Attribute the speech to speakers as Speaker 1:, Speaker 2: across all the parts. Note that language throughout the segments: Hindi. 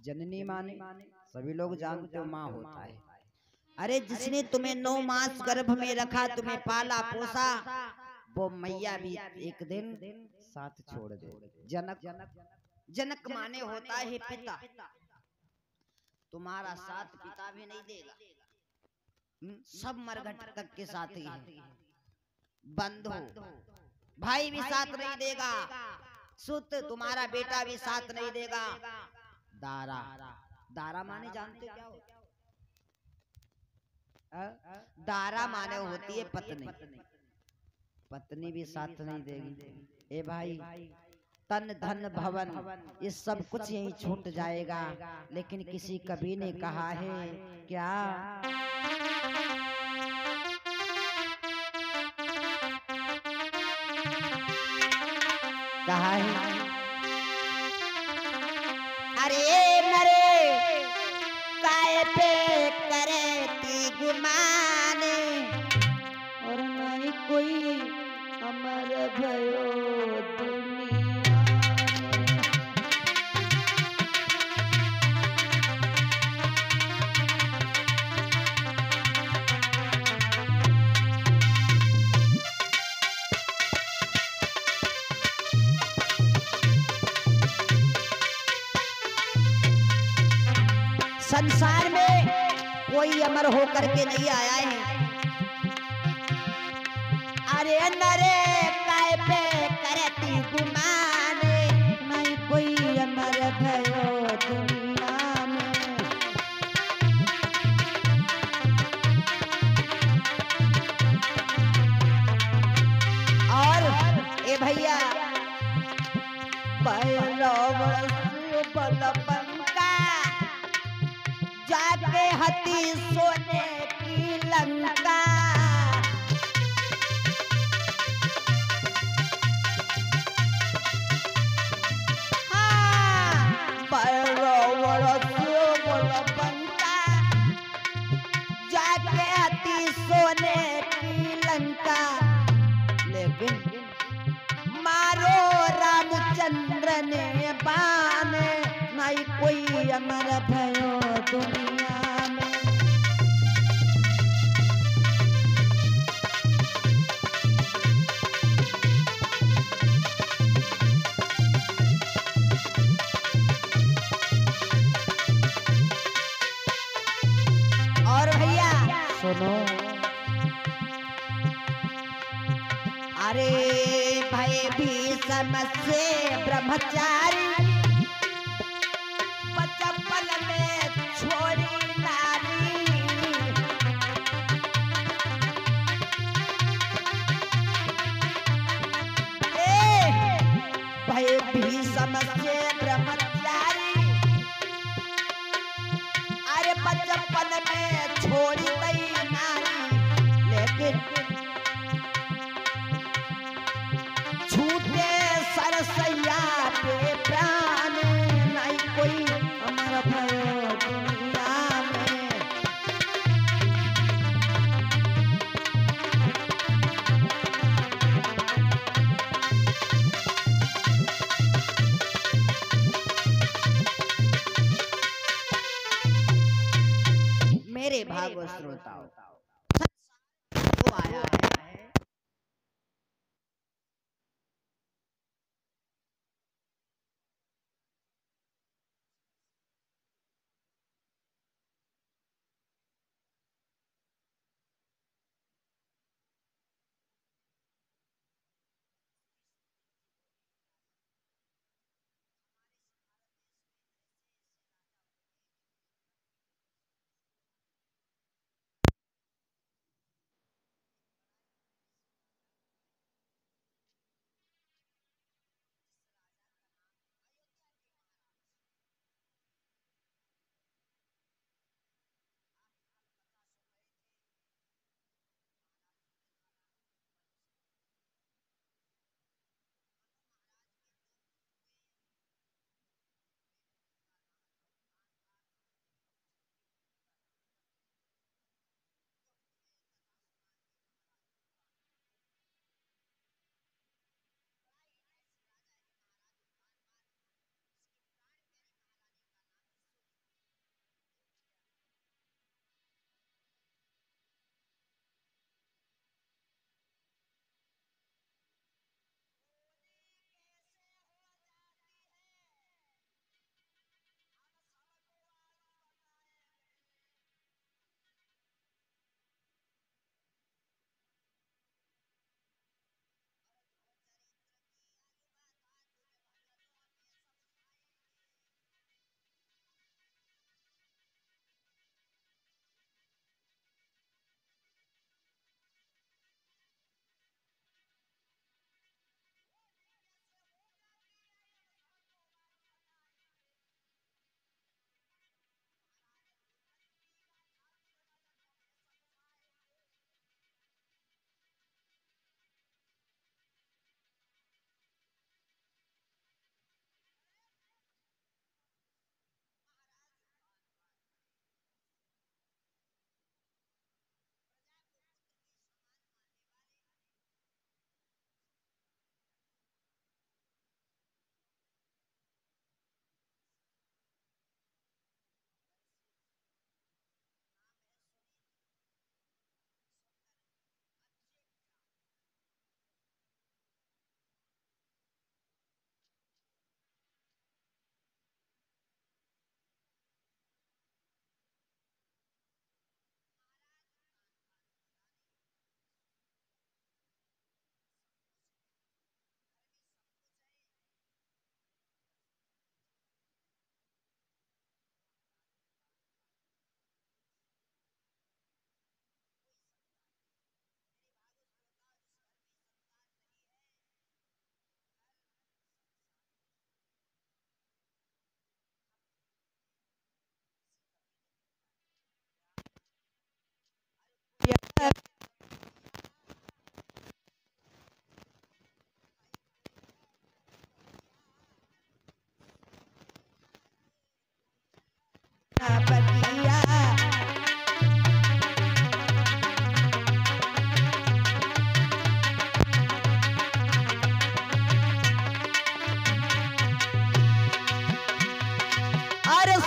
Speaker 1: जननी माने सभी लोग जानते हो माँ होता है। अरे जिसने तुम्हें 9 मास गर्भ में रखा, तुम्हें पाला पोसा, वो मैया भी एक दिन साथ छोड़ दे। जनक जनक माने होता है पिता। तुम्हारा साथ पिता भी नहीं देगा, सब मरघट तक के साथ ही है। बंधु भाई भी साथ नहीं देगा, सुत तुम्हारा बेटा भी साथ नहीं देगा। दारा दारा माने जानते क्या होता है? दारा माने होती है पत्नी। पत्नी भी साथ नहीं देगी। ए भाई, तन धन भवन ये सब कुछ यही छूट जाएगा, लेकिन किसी कवि ने कहा है क्या, कहा है, अरे नरे काय पे करे ती गुमाने, और नहीं कोई अमर भयो दुनिया में। संसार में कोई अमर होकर के नहीं आया है। अरे नरे काय पे करती गुमाने, नहीं कोई अमर भयो दुनिया में। और ए भैया, बलबंका जाके हती सोने की लंका, जाके हती सोने की लंका, लेकिन मारो रामचंद्र ने बाण, नहीं कोई अमर भयो दुनिया में। और भैया सुनो, अरे भय भीषम से ब्रह्मचारी, बचपन में छोड़ी नारी, भय भीषम से ब्रह्मचारी, अरे बचपन में छोड़ी गई नारी, लेकिन छूटे सरसैया पे प्राण, नहीं कोई अमर भयो दुनिया में। मेरे भागो श्रोताओ, वो आया है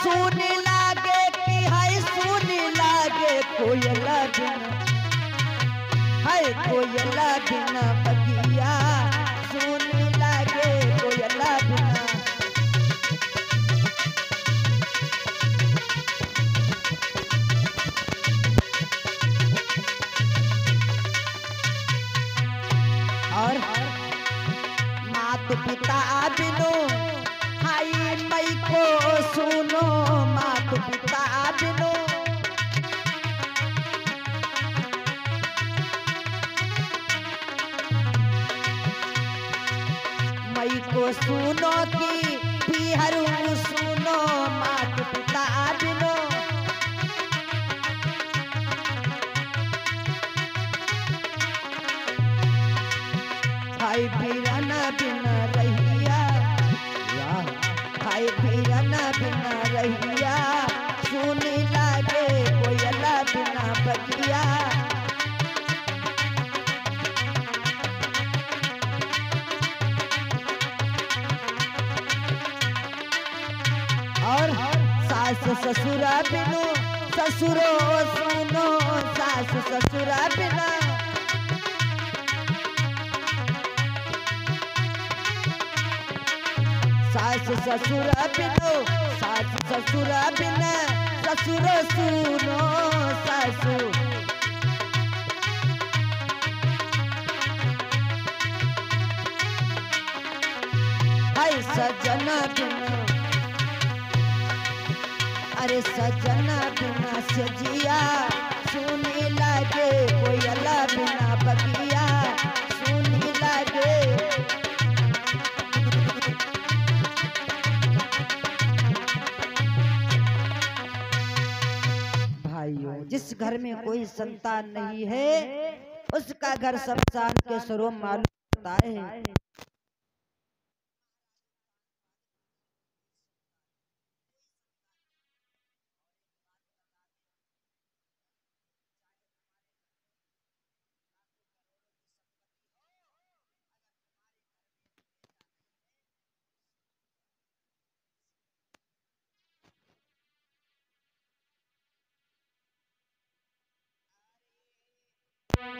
Speaker 1: सुन लागे कि है सुन लागे कोयला बिन, है कोयला बिन बगिया सुन लागे कोयला बिन। और मात पिता बिनो हाय मई को सुनो, मात पिता बिनो मई को सुनो कि पिहरू सुनो, मात पिता बिनो भाई बीरन बिन रहिया, भाई बीरन बिन रहिया सुन लागे कोयला बिना बगिया। और सास ससुरा बिनु ससुरो सुनो, सास ससुरा बिना सास ससुर बिनो, सास ससुर बिन ससुर सुनो सासु। हाय सजन बिन, अरे सजन बिना सजिया सुन लागे कोयला बिना बगिया सुन लागे। जिस घर में कोई संतान नहीं है उसका घर शमशान के स्वरूप मालूम होता है।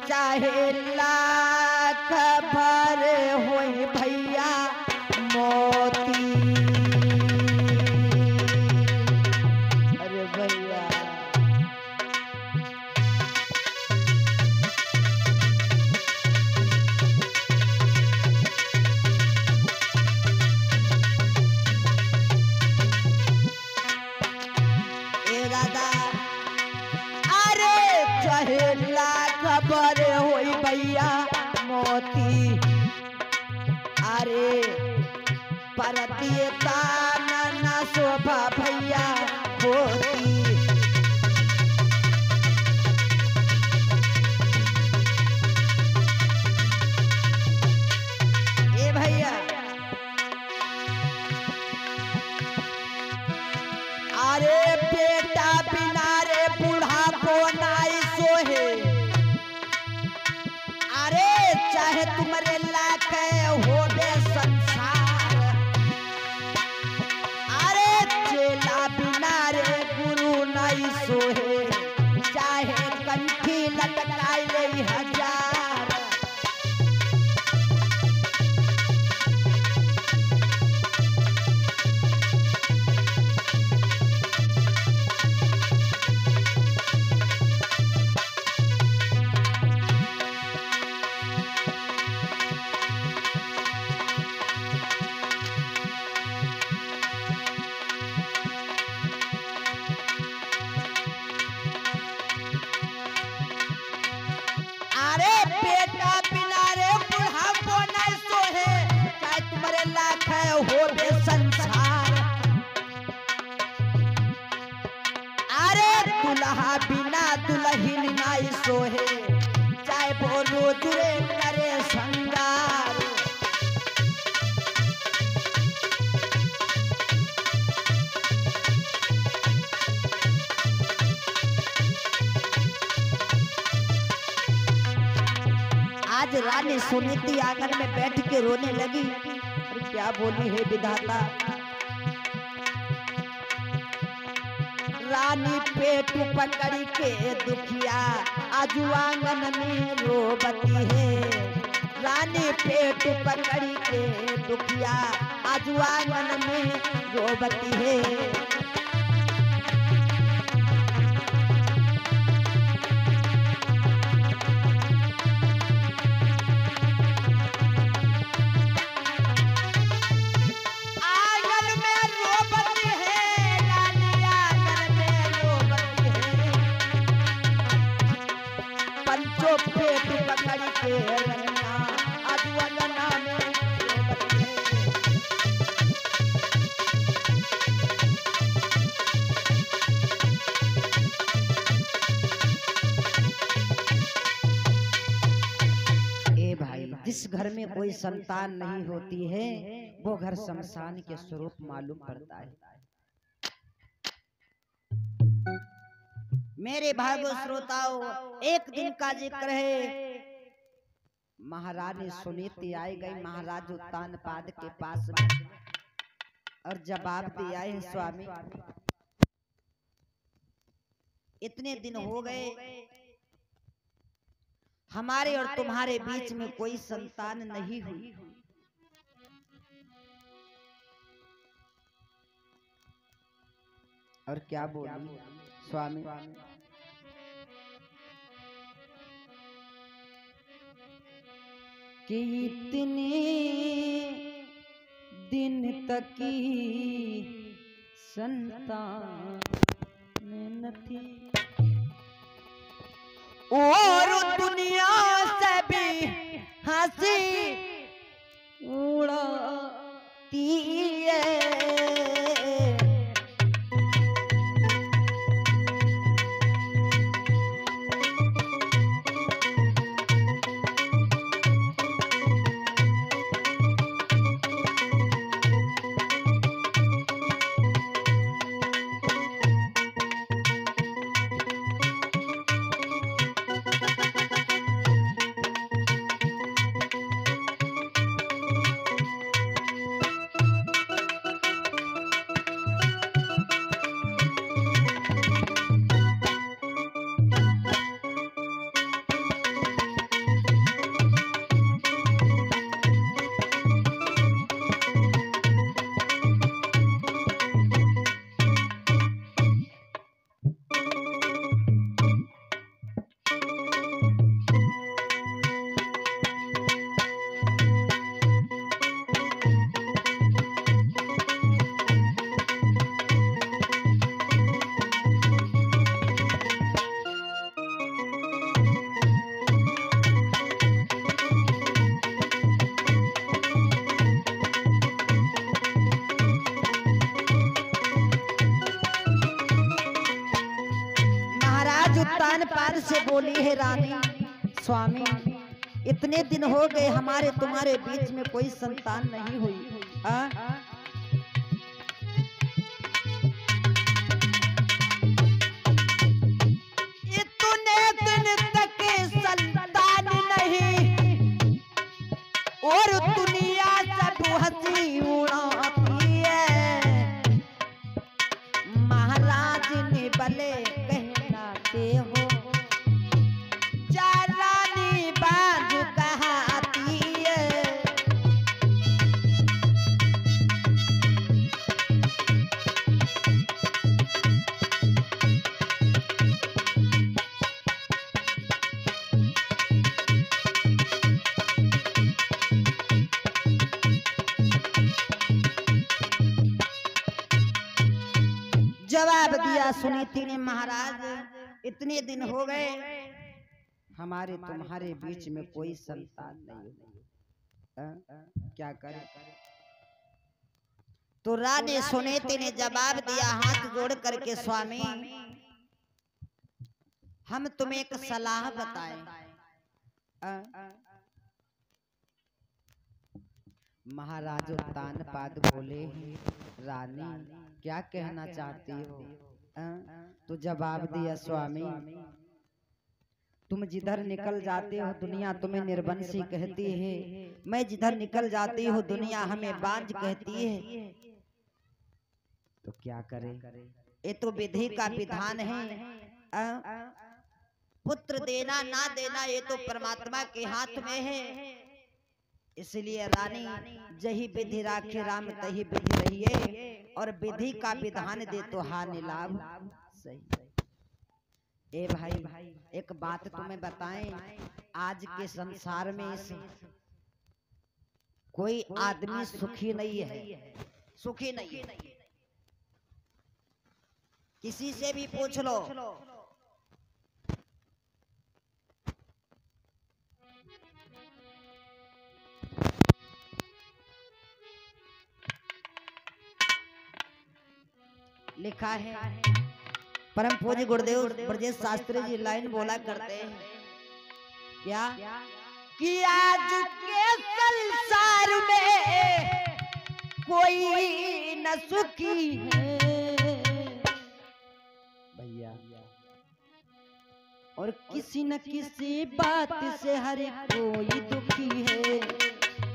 Speaker 1: चाहे लाख भर होई भैया मोती, अरे भैया ए दादा, अरे चाहे लाख भर होई भैया मोती, अरे परतिए ताना ना शोभा भैया होती। ए भैया अरे बेटा बिना रे बूढ़ा को नाई सोहे, अरे चाहे तुम्हारे लाख हो बे संसार, अरे चेला बिना रे गुरु नहीं सोहे, चाहे कंठी लटकाई ले हजार। अरे बेटा बिना रे बूढ़ा को नहीं सोहे, चाहे तुम्हारे लाख हो बे संसार, अरे दुल्हा बिना दुल्हन नहीं सोहे, चाहे वो रोज रे करे श्रृंगार। आज रानी सुनीति आंगन में बैठ के रोने लगी। क्या बोली है विधाता, रानी पेट पकड़ के दुखिया आजू आंगन में रोबती है। रानी पेट पकड़ के दुखिया आजू आंगन में रोबती है। पेट पकड़ के रंगना आजू अंगना में ए भाई, जिस घर में कोई संतान नहीं होती है वो घर शमशान के स्वरूप मालूम पड़ता है। मेरे भाइयों श्रोताओ, एक दिन का जिक्र है। महारानी सुनीति आई गई महाराज उत्तानपाद के पास में और जवाब दिया है, स्वामी इतने दिन हो गए हमारे और तुम्हारे बीच में कोई संतान नहीं हुई। और क्या बोली स्वामी? कि इतने दिन तक की संतान न थी और दुनिया से भी हंसी उड़ाती है। उत्तानपाद से बोली है रानी, स्वामी इतने दिन हो गए हमारे तुम्हारे बीच में कोई संतान नहीं हुई। इतने दिन तक संतान नहीं और दुनिया सब हंसी उड़ाती है। महाराज ने भले हो चारानी बाजू कहाती है। जवाब दिया सुनीति ने, महाराज इतने दिन हो गए हमारे तुम्हारे बीच में कोई संतान नहीं, क्या करें? तो रानी सुनीति ने जवाब दिया हाथ जोड़ करके, स्वामी हम तुम्हें एक सलाह बताएं। महाराज उत्तानपाद बोले, रानी क्या कहना चाहती हो? तो जवाब दिया, स्वामी तुम जिधर निकल जाते हो दुनिया तुम्हें निर्वंशी कहती है, मैं जिधर निकल जाती हूँ दुनिया हमें बांझ कहती है। तो क्या करें? ये तो विधि का विधान है। पुत्र देना ना देना ये तो परमात्मा के हाथ में है। इसलिए रानी जही विधि राखे राम तही विधि रहिए, और विधि का विधान दे तो हानि लाभ सही। ए भाई एक बात तुम्हें बताएं, आज के संसार में कोई आदमी सुखी नहीं है, सुखी नहीं है। किसी से भी पूछ लो, लिखा है परम पूज्य गुरुदेव ब्रजेश शास्त्री जी लाइन बोला करते हैं क्या कि आज के संसार में कोई न सुखी है भैया, और किसी न किसी बात से हर कोई दुखी है,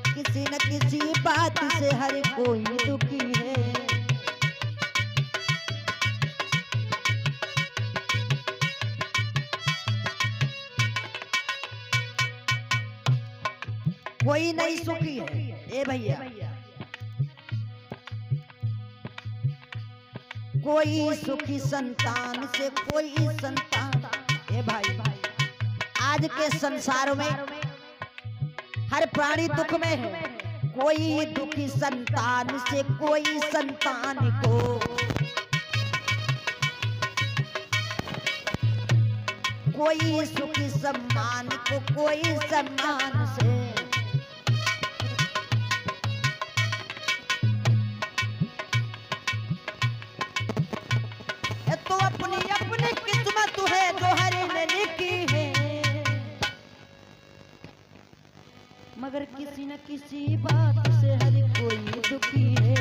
Speaker 1: किसी न किसी बात से हर कोई दुखी है। कोई नहीं सुखी है ए भैया, कोई सुखी संतान से कोई संतान। ए भाई आज के संसार में हर प्राणी दुख में है, कोई दुखी संतान से कोई संतान को, कोई सुखी सम्मान को कोई सम्मान से। तो अपनी अपनी किस्मत है जो हरि ने लिखी है, मगर किसी न किसी बात से हर कोई दुखी है।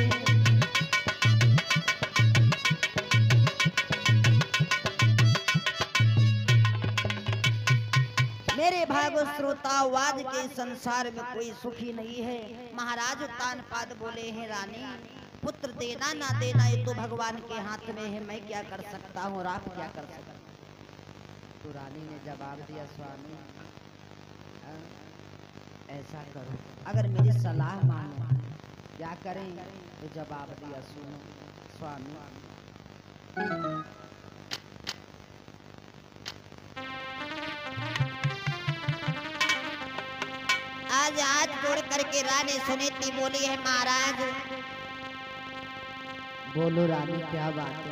Speaker 1: मेरे भागो श्रोताओ आज के संसार में कोई सुखी नहीं है। महाराज तानपाद बोले हैं रानी पुत्र देना ना देना ये तो भगवान के हाथ में है, मैं क्या कर सकता हूँ और आप क्या कर सकते हैं। तो रानी ने जवाब दिया स्वामी ऐसा करो, अगर मेरी सलाह मानो क्या करें। तो जवाब दिया सुनो स्वामी, आज हाथ जोड़ करके रानी सुनीति बोली है महाराज। बोलो रानी क्या बात है।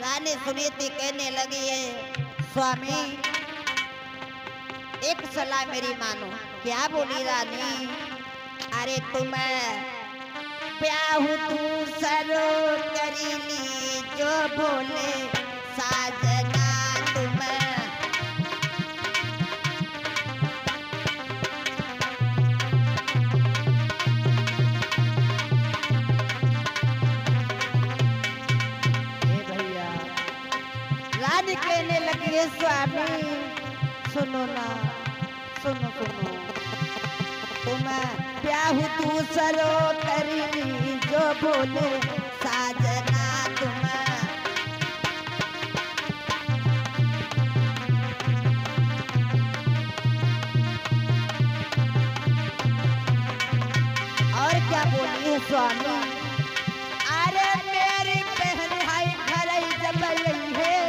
Speaker 1: रानी सुनीति कहने लगी है स्वामी एक सलाह मेरी मानो। क्या बोली रानी, अरे तुम प्याहू तू सरो करीली जो बोले साजना तुम। रानी कहने लगी है स्वामी सुनो ना, सुनो सुनो, तुम प्याहू तू सरो करीली जो बोले साजना तुम। और क्या बोली है स्वामी, अरे मेरी बहन हाय घर जब गई है,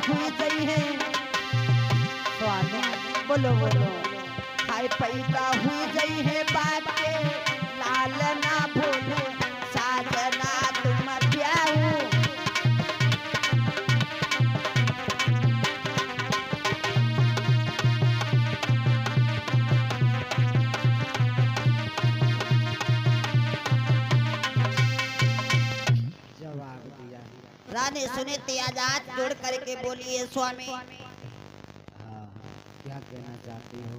Speaker 1: हुई गई है स्वामी। बोलो बोलो हाय पैदा हुई गई है बात के लाल ना भूलो साजना तुम प्याऊ। जवाब दिया रानी सुनीति आजाद जोड़ करके बोली है स्वामी क्या कहना चाहती हो।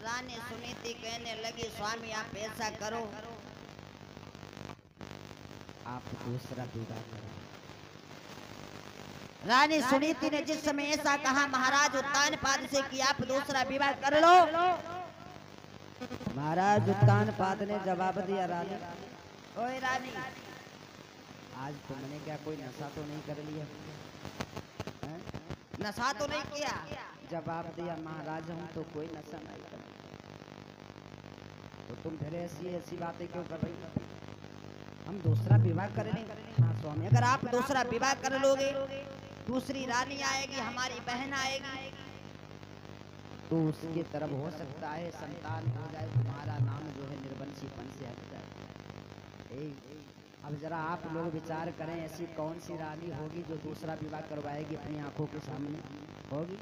Speaker 1: रानी सुनीति कहने लगी स्वामी आप ऐसा करो, आप दूसरा विवाह करो। रानी सुनीति ने जिस समय ऐसा कहा महाराज उत्तानपाद से कि आप दूसरा विवाह कर लो, महाराज उत्तानपाद ने जवाब दिया, रानी ओए रानी, आज तुमने क्या कोई नशा तो नहीं कर लिया? नशा तो नहीं किया? जवाब दिया, महाराज हम तो कोई नशा नहीं कर। तो तुम फिर ऐसी ऐसी बातें क्यों कर रही हो? हम दूसरा विवाह करेंगे। हाँ स्वामी, अगर आप दूसरा विवाह कर लोगे, दूसरी रानी आएगी, हमारी बहन आएगी, तो उसके तरफ हो सकता है संतान हो जाए, तुम्हारा नाम जो है निर्वंशीपन से हट जाए। अब जरा आप लोग विचार करें, ऐसी कौन सी रानी होगी जो दूसरा विवाह करवाएगी अपनी आंखों के सामने? होगी?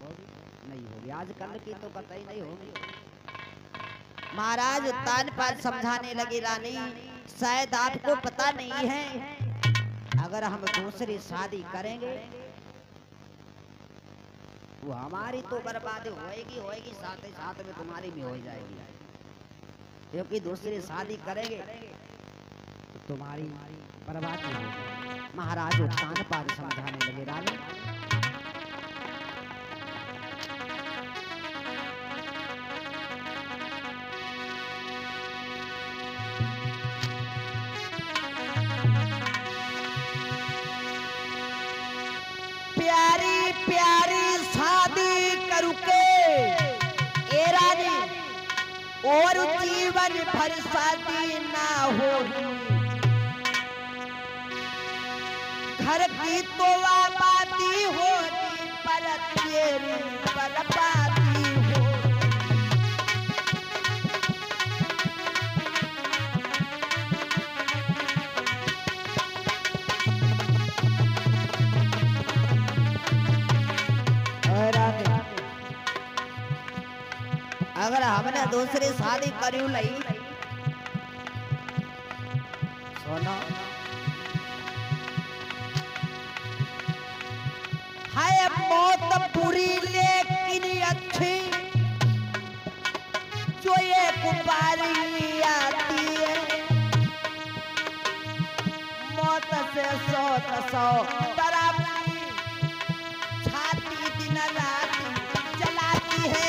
Speaker 1: नहीं होगी। आजकल की तो कतई नहीं होगी। महाराज उत्तानपाद समझाने लगे, रानी शायद आपको पता नहीं है, अगर हम दूसरी शादी करेंगे वो हमारी तो बर्बादी होएगी, साथ ही साथ में तुम्हारी भी हो जाएगी, क्योंकि दूसरी शादी करेंगे तो तुम्हारी बर्बादी होगी। महाराज उत्तानपाद समझाने लगे, रानी प्यारी प्यारी शादी करुके ए रानी, और जीवन भर शादी ना होगी, घर की तो आबादी होगी पर तेरी बर्बादी हो। अगर हमने दूसरी शादी करी लई, सोना है मौत बुरी लेकिन अच्छी, जो एक बारी आती है, मौत से 100 तरफ छाती दिन रात जलाती है।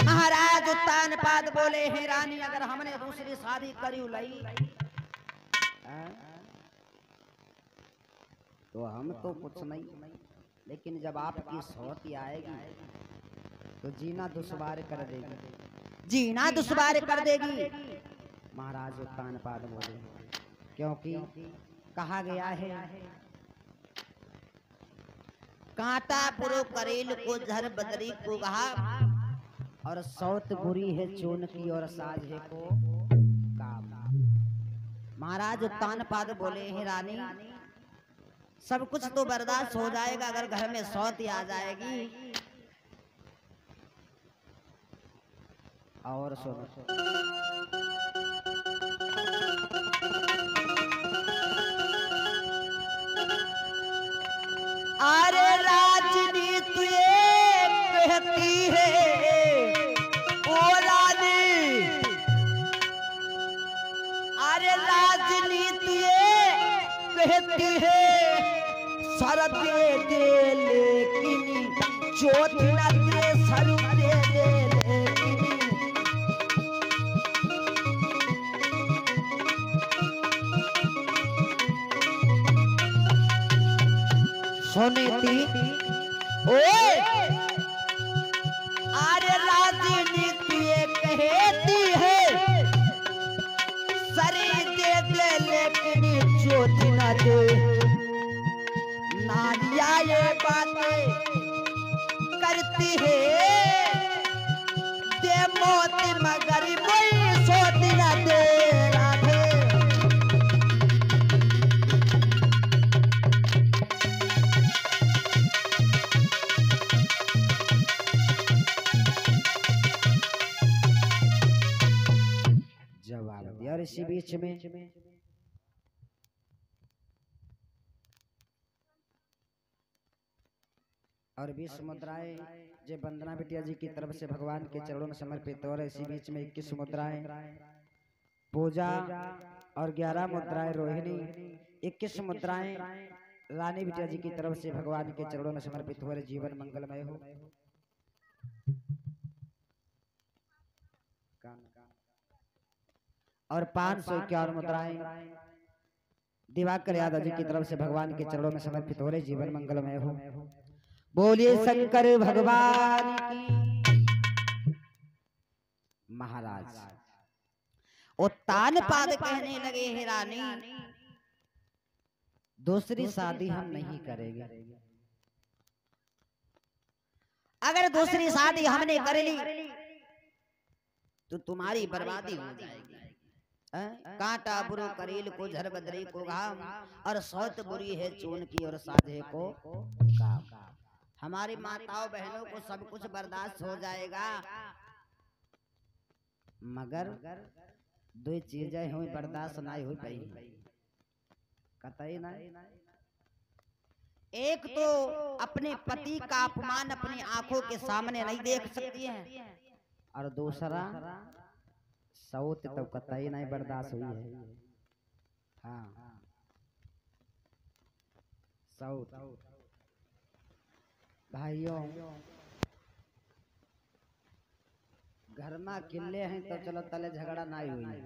Speaker 1: महाराज उत्तानपाद बोले, हे रानी अगर हमने दूसरी शादी करी लई तो हम तो कुछ नहीं, लेकिन जब आपकी सौती आएगी तो जीना दुश्वार कर देगी, जीना दुश्वार कर देगी। महाराज उत्तानपाद बोले, क्योंकि कहा गया है कांटा पुरो करेल को झर बदरी को कहा, और सौत बुरी है चून की और साज है को काम। महाराज उत्तानपाद बोले, हे रानी सब कुछ तो बर्दाश्त हो जाएगा, अगर घर में सौत आ जाएगी। और सुनो, अरे राजनीति कहती है ओ रानी, अरे राजनीति कहती है सर दे दे लेकिन चोट न दे, सर दे दे लेकिन। सुनीति ओए, अरे राजनीति कहती है सरी दे दे लेकिन चोट न दे। नारिया ये बातें करती है, दे मौत मगर कोई सोच न दे। राधे जवाब दिया। और इसी बीच में
Speaker 2: और 20 मुद्राएं जो वंदना बिटिया जी की तरफ से भगवान के चरणों में समर्पित और इसी बीच में 21 मुद्राएं पूजा और 11 मुद्राएं रोहिणी, 21 मुद्राएं रानी बिटिया जी की तरफ से भगवान के चरणों में समर्पित हो रहे। जीवन मंगलमय हो। और 551 मुद्राएं दिवाकर यादव जी की तरफ से भगवान के चरणों में समर्पित हो रहे। जीवन मंगलमय हो। बोलिए शंकर भगवान की। महाराज
Speaker 1: और तान पाद कहने लगे हे रानी,
Speaker 2: दूसरी शादी हम नहीं करेंगे।
Speaker 1: अगर दूसरी शादी हमने कर ली तो तुम्हारी बर्बादी हो जाएगी। कांटा बुरो करील को झर बदरी को घाम, और सौत बुरी है चून की और साझे को काम। हमारी माताओं बहनों को सब कुछ बर्दाश्त हो जाएगा,
Speaker 2: मगर दो चीजें हुई बर्दाश्त नहीं हुई पाई, कतई नहीं।
Speaker 1: एक तो अपने पति का अपमान अपनी आंखों के सामने नहीं देख सकती है,
Speaker 2: और दूसरा सौत तो कतई नहीं बर्दाश्त हुई है। हाँ, सौत भाइयों घर में किले हैं तो चलो तले झगड़ा नहीं हुई,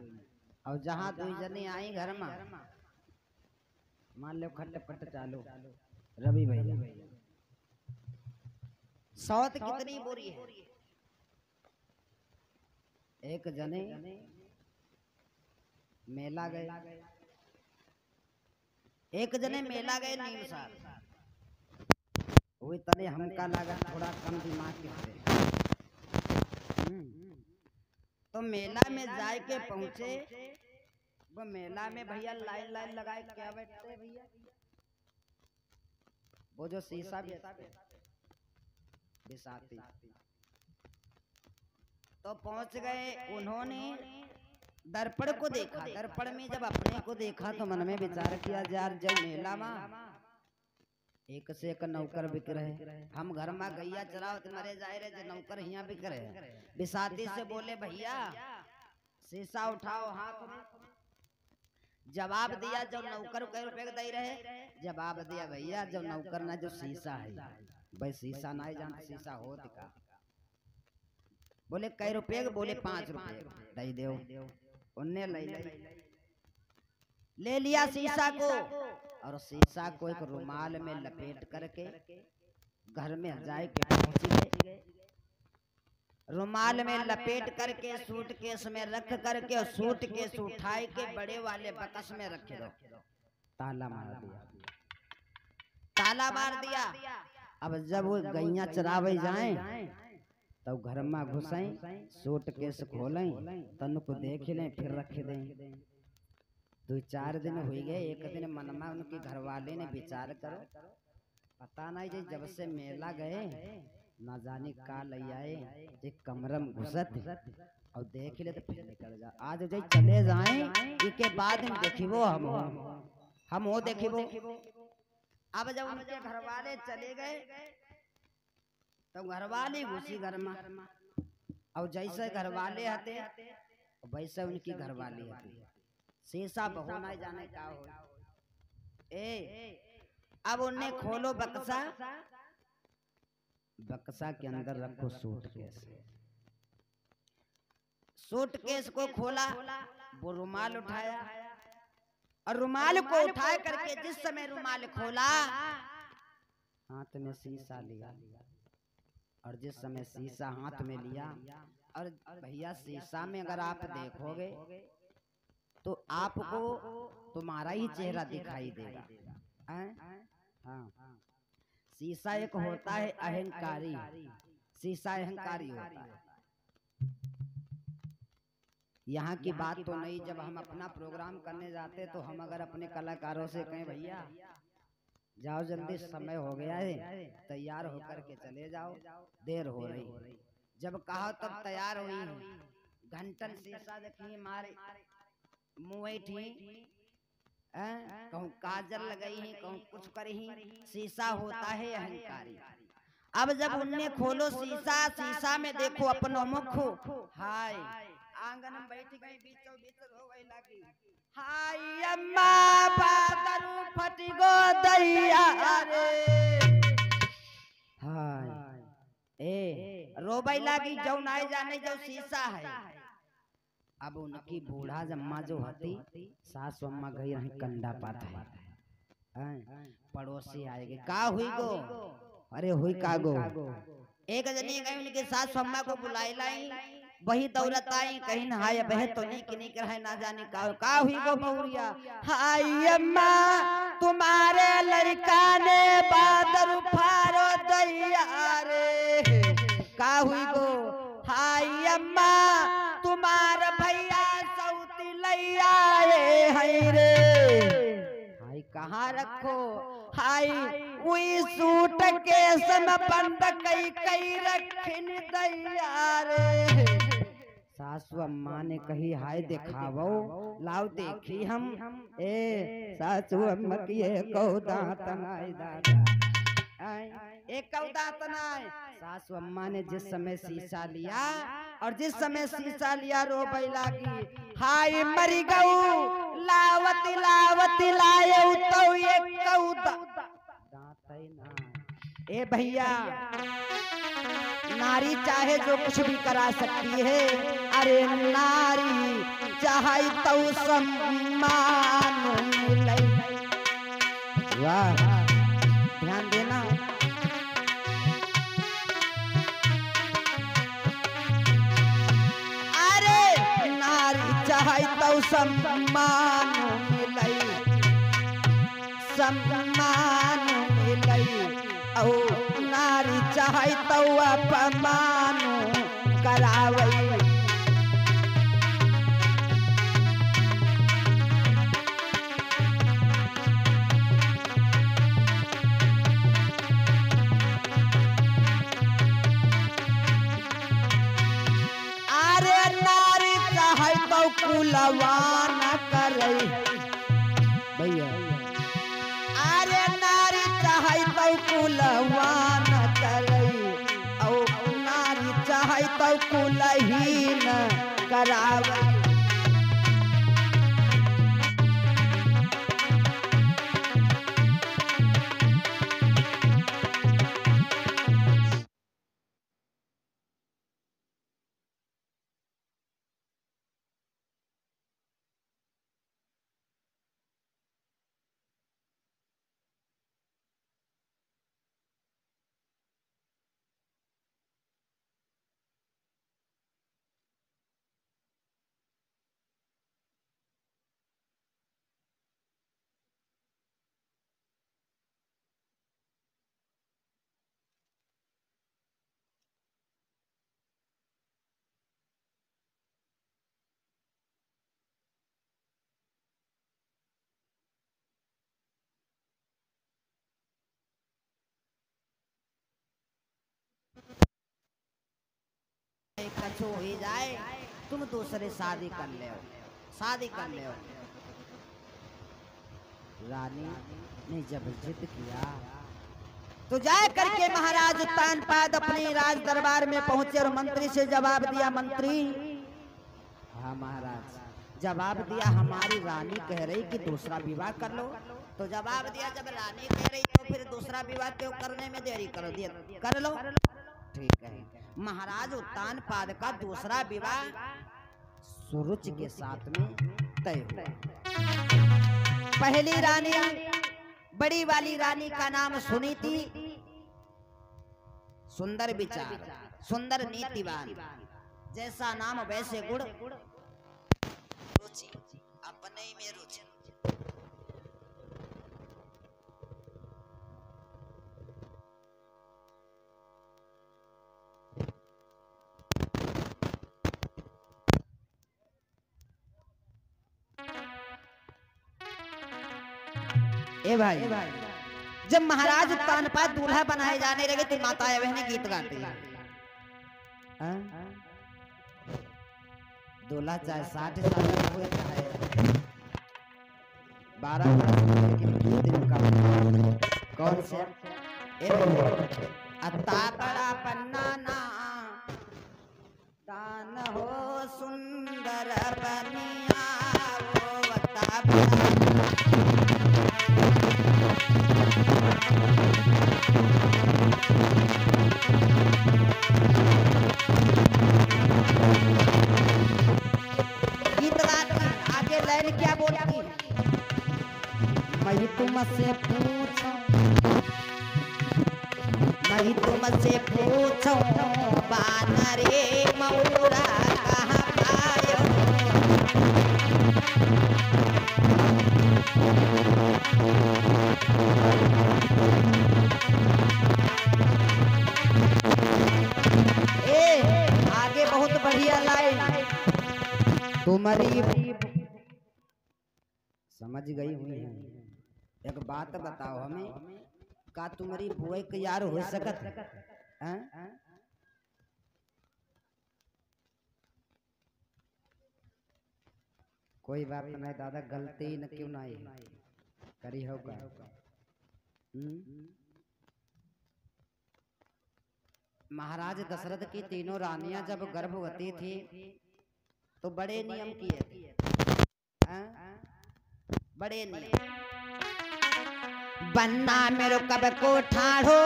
Speaker 2: और जहाँ दो जनी आई घर में मान लो खटपट चालू रवि भैया।
Speaker 1: सौत कितनी बुरी है।
Speaker 2: एक जने मेला गए,
Speaker 1: एक जने मेला गए नीम साहब,
Speaker 2: वही तने हमका लगा थोड़ा कम दिमाग के थे।
Speaker 1: तो मेला में जाए के पहुंचे, वो मेला में भैया लाइन लाइन लगाए क्या बैठते भैया,
Speaker 2: वो जो शीशा बिसाती।
Speaker 1: तो पहुंच गए, उन्होंने दर्पण को देखा। दर्पण में जब अपने को देखा तो मन में विचार किया, यार जब मेला में
Speaker 2: एक से एक नौकर बिक रहे,
Speaker 1: हम घर में गैया चराओ तो मरे जाए रहे, जो नौकर यहाँ बिक रहे। बिसाती से बोले भैया शीशा उठाओ हाथ में। जवाब दिया जब नौकर कई रुपए दे रहे, जवाब दिया भैया जब नौकर ना जो शीशा है,
Speaker 2: भाई शीशा नहीं जानते शीशा हो दिखा।
Speaker 1: बोले कई रुपए, बोले 5 रुपए
Speaker 2: दे दो। उनने
Speaker 1: ले लिया शीशा को,
Speaker 2: और शीशा को एक रुमाल में लपेट करके घर में जाए के पहुंच गए।
Speaker 1: रुमाल में लपेट करके सूटकेस में रख करके, और सूटकेस उठाए के बड़े वाले बकस में रखे दो।
Speaker 2: ताला मार दिया।
Speaker 1: ताला मार दिया।
Speaker 2: अब जब वो गैया चरावे जाए तो घर में घुसाई, सूटकेस खोलें, तन को देख लें, फिर रख दें। 2-4 दिन हो गए। एक दिन मनमा उनके घर वाले ने विचार करो, पता नहीं जी जब से मेला गए ना जाने का ले आए, एक कमरम घुसत और देख ले तो फिर निकल जा। आज जब चले जाएं इसके बाद हम देखिबो, हम हो देखिबो।
Speaker 1: अब जब उनके घर वाले चले गए तो घर वाले घुसी घर में,
Speaker 2: और जैसे घर वाले आते वैसे उनकी घर वाली आती।
Speaker 1: शीशा बहु ना जाने का हो। अब उन्हें खोलो बक्सा,
Speaker 2: बक्सा के अंदर रखो सूटकेस।
Speaker 1: सूटकेस को खोला, वो रुमाल उठाया, और रुमाल को उठा करके जिस समय रुमाल खोला
Speaker 2: हाथ में शीशा लिया, और जिस समय शीशा हाथ में लिया, और भैया शीशा में अगर आप देखोगे तो आपको तुम्हारा ही चेहरा दिखाई देगा। हाँ, शीशा एक होता है अहंकारी, शीशा अहंकारी होता है। यहाँ की बात तो नहीं, जब हम अपना प्रोग्राम करने जाते तो हम अगर अपने कलाकारों से कहें भैया जाओ जल्दी समय हो गया है, तैयार होकर के चले जाओ, देर हो रही। जब कहा तब तैयार हुई, घंटन शीशा देखी मारे मुँह थी, कहूँ काजल लगाई है, कहूँ कुछ करी। शीशा होता है अहंकारी। अब जब उनने खोलो शीशा, शीशा में देखो अपनो मुख, हाय आंगन में बैठ गई, बीचों बीच रोवे लगी, हाय अम्मा बादल फट गो दैया रे, हाय ए रोवे लगी, जो नाई जाने जो शीशा है। अब उनकी बूढ़ा जम्मा जो हती सास अम्मा गई रही कंडा पाता है, पड़ोसी आएगी, का हुई गो, अरे हुई का गो, एक जनी गई उनके सास अम्मा को बुलाई लाई, वही दौलत आई, कहीं नहाय बह तो नहीं कि नहीं करे ना जाने का हुई गो बहुरिया, हाय अम्मा तुम्हारे लड़का ने बादल फारो दैया रे, का हुई गो, हाय अम्मा तुम्हारा भैया सौती लैया है रे, हाय कहाँ रखो, हाय उई सूट के सम बंद कई कई रखिन दैया रे, सासू अम्मा ने कही हाय दिखावो, लाओ देखी हम, ए सासू अम्मा की दांत नाय दादा, एक दांत नाय, सासू अम्मा ने जिस समय शीशा लिया और जिस समय शीशा लिया रोबई लागी, हाय मरी गऊ लावती लावती लाए तो एक दांत ना, ए भैया नारी चाहे जो कुछ भी करा सकती है, अरे नारी चाहे तो सम्मान मिले, वाह ध्यान देना, अरे नारी चाहे तो सम्मान मिले, सम्मान मिले, औ नारी चाहे तो अपमान करावई, अरे नारी चाहे तो कुलवान करे भैया, अरे नारी चाहे तो कुलवान करे, औ नारी चाहे तो कुलहीन करावे, कछु हो जाए तुम दूसरे शादी कर ले, शादी कर ले, रानी ने जब जिद किया तो जा करके महाराज उत्तानपाद अपने राज दरबार में पहुंचे और मंत्री से जवाब दिया, मंत्री हाँ महाराज, जवाब दिया हमारी रानी कह रही कि दूसरा विवाह कर लो, तो जवाब दिया जब रानी कह रही तो फिर दूसरा विवाह क्यों करने में देरी करो, दिया कर लो, ठीक है। महाराज उत्तानपाद का दूसरा विवाह सुरुचि के साथ में तय हुआ। पहली रानी बड़ी वाली रानी का नाम सुनीति, सुंदर विचार, सुंदर नीतिवान, जैसा नाम वैसे गुण, रुचि अपने में रुचि। ए भाई, जब महाराज उत्तानपाद दूल्हा बनाए जाने लगे तो माताएं बहनें गीत गाती हैं, दूल्हा चाहे 60 साल का हुए चाहे 12 वर्ष, लेकिन गीत इनका कौन से अता बड़ा पन्ना दान हो सुंदर बनिया वो अता बड़ा गीत गाती आगे लाइन क्या बोलती मैं तुमसे पूछूं मैं तुमसे पूछूं बानरे मौरा कहाँ पायो आगे बहुत बढ़िया लाइन तुम्हारी समझ गई हुई है। एक बात बताओ हमें का तुम्हारी बुआ के यार हो सकत है? कोई बात नहीं दादा गलती न क्यों नहीं करी होगा। महाराज दशरथ की तीनों रानियां जब गर्भवती थी तो बड़े नियम किए थे। बड़े नियम बन्ना मेरो कब को ठाड़ो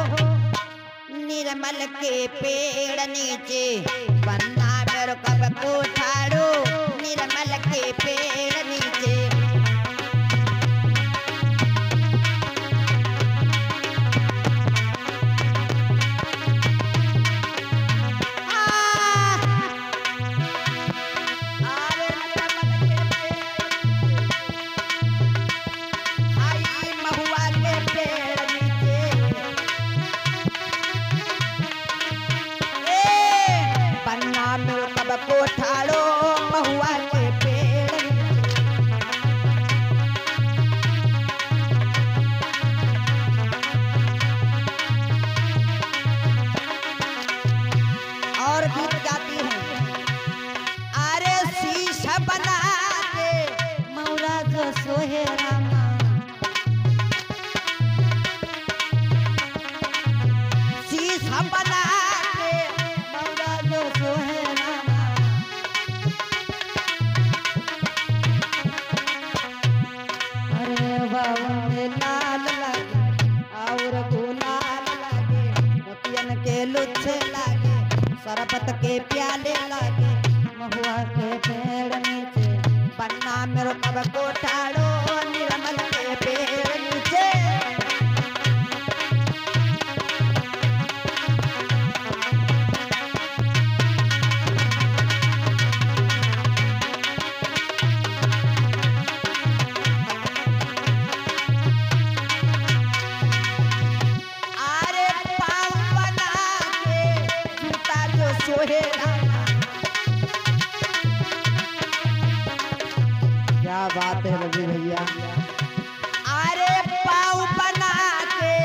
Speaker 2: निर्मल के पेड़ नीचे बन्ना मेरो कब को ठाड़ो निर्मल के पेड़ नीचे को ठाड़ो महुआ के पेड़ और गीत गाती है अरे शीशा बना के मौरा जो सोहे रामा शीशा बना के मौरा जो सोहे लाल लागे और गुलाल लागे मोतियन के लुच्छे लागे शरबत के प्याले लागे महुआ के पेड़ नीचे बन्ना मेरो कब को ठाड़ो निर्मल के पेड़ नीचे क्या बात है रवि भैया अरे पाँव बना के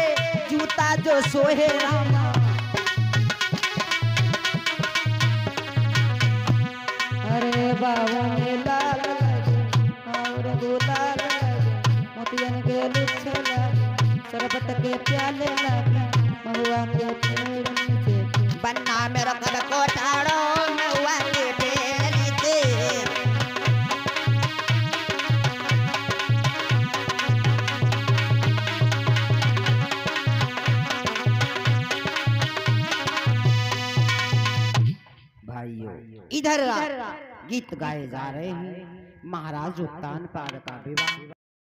Speaker 2: जूता जो सोहे रामा अरे बाबा ने लाल लगे और गुलाल लगे मोतियन के लुच्छे लगे शरबत के प्याले लगे महुआ के पेड़ नीचे बन्ना मेरा कब को ठाड़ो महुआ के पेड़ नीचे इधर गीत गाए जा रहे हैं महाराज उत्तान पाद का विवाह।